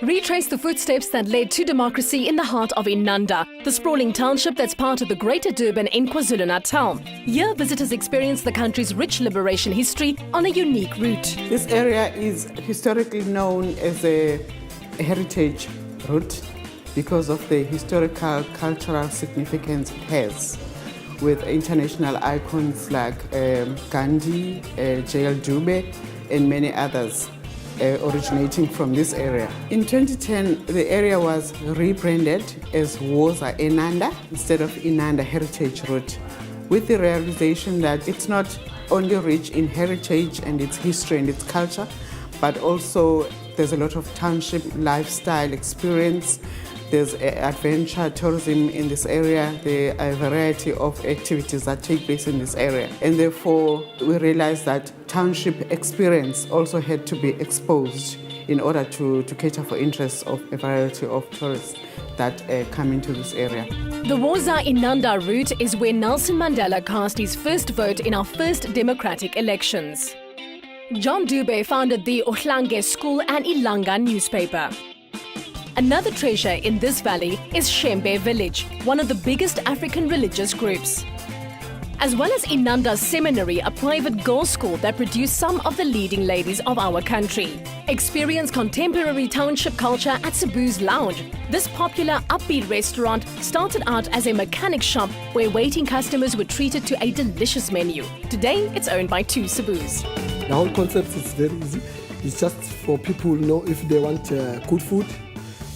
Retrace the footsteps that led to democracy in the heart of Inanda, the sprawling township that's part of the Greater Durban in KwaZulu Natal. Here, visitors experience the country's rich liberation history on a unique route. This area is historically known as a heritage route because of the historical cultural significance it has, with international icons like Gandhi, J.L. Dube, and many others originating from this area. In 2010, the area was rebranded as Woza Inanda instead of Inanda Heritage Route, with the realization that it's not only rich in heritage and its history and its culture, but also there's a lot of township lifestyle experience. There's adventure tourism in this area. There are a variety of activities that take place in this area. And therefore, we realized that township experience also had to be exposed in order to cater for interests of a variety of tourists that come into this area. The Woza Inanda route is where Nelson Mandela cast his first vote in our first democratic elections. John Dube founded the Ohlange School and Ilanga newspaper. Another treasure in this valley is Shembe Village, one of the biggest African religious groups. As well as Inanda's Seminary, a private girls' school that produced some of the leading ladies of our country. Experience contemporary township culture at Cebu's Lounge. This popular upbeat restaurant started out as a mechanic shop where waiting customers were treated to a delicious menu. Today, it's owned by two Cebus. The whole concept is very easy. It's just for people, if they want good food,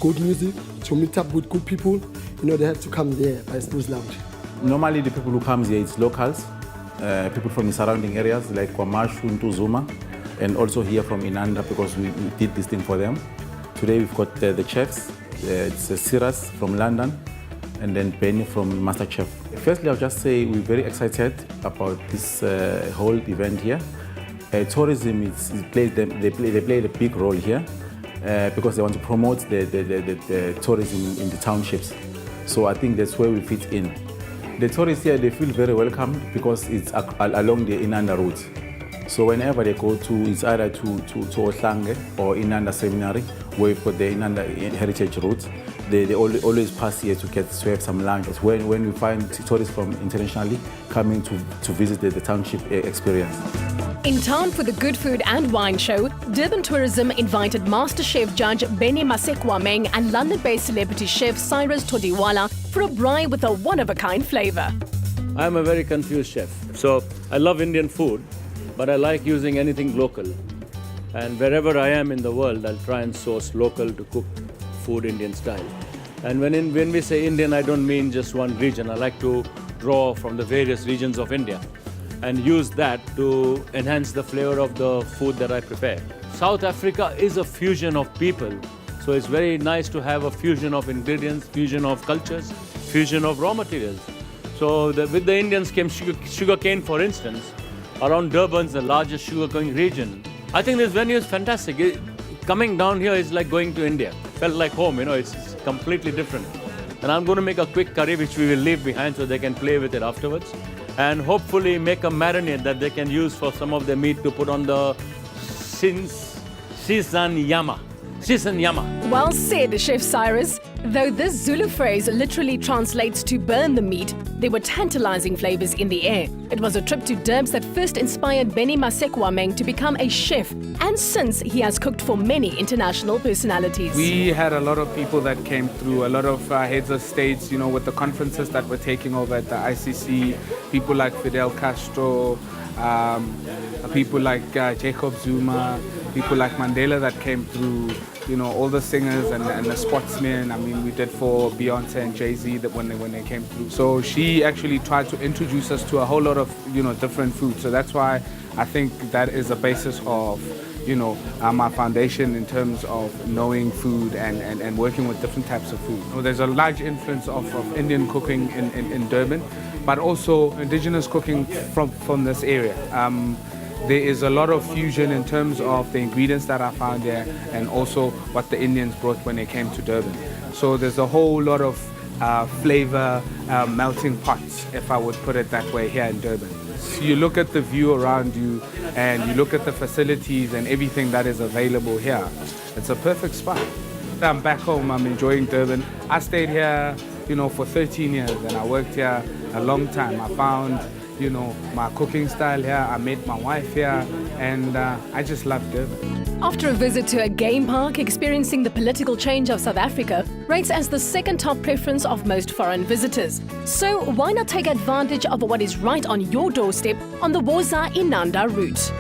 good music, to meet up with good people, they have to come there by Cebu's Lounge. Normally the people who come here, it's locals, people from the surrounding areas like Kwamashu, Ntuzuma, and also here from Inanda because we did this thing for them. Today we've got the chefs, it's Siras from London, and then Benny from MasterChef. Firstly, I'll just say we're very excited about this whole event here. Tourism they play a big role here. Because they want to promote the tourism in the townships. So I think that's where we fit in. The tourists here, they feel very welcome because it's along the Inanda route. So whenever they go to, it's either to Ohlange or Inanda Seminary, where we've got the Inanda Heritage route, they always pass here to have some lunch. When we find tourists from internationally coming to visit the township experience. In town for the Good Food and Wine Show, Durban Tourism invited MasterChef judge Benny Masekwameng and London-based celebrity chef Cyrus Todiwala for a braai with a one-of-a-kind flavour. I'm a very confused chef. So I love Indian food, but I like using anything local. And wherever I am in the world, I'll try and source local to cook food Indian style. And when we say Indian, I don't mean just one region. I like to draw from the various regions of India and use that to enhance the flavor of the food that I prepare. South Africa is a fusion of people, so it's very nice to have a fusion of ingredients, fusion of cultures, fusion of raw materials. So with the Indians came sugarcane, for instance. Around Durban's the largest sugarcane region. I think this venue is fantastic. Coming down here is like going to India. Felt like home, it's completely different. And I'm going to make a quick curry which we will leave behind so they can play with it afterwards. And hopefully make a marinade that they can use for some of the meat to put on the Chisa Nywama. Well said, Chef Cyrus. Though this Zulu phrase literally translates to burn the meat, there were tantalizing flavors in the air. It was a trip to Durbs that first inspired Benny Masekwameng to become a chef, and since he has cooked for many international personalities. We had a lot of people that came through, a lot of heads of states, with the conferences that were taking over at the ICC, people like Fidel Castro, people like Jacob Zuma, people like Mandela that came through, all the singers and the sportsmen. I mean, we did for Beyonce and Jay-Z that when they came through. So she actually tried to introduce us to a whole lot of, different food. So that's why I think that is the basis of, my foundation in terms of knowing food and working with different types of food. There's a large influence of Indian cooking in Durban, but also indigenous cooking from this area. There is a lot of fusion in terms of the ingredients that I found there and also what the Indians brought when they came to Durban. So there's a whole lot of flavor melting pots, if I would put it that way, here in Durban. So you look at the view around you and you look at the facilities and everything that is available here. It's a perfect spot. that I'm back home, I'm enjoying Durban. I stayed here, you know, for 13 years and I worked here a long time. I found, you know, my cooking style here. I met my wife here and I just love Durban. After a visit to a game park, experiencing the political change of South Africa rates as the second top preference of most foreign visitors. So why not take advantage of what is right on your doorstep on the Woza Inanda route?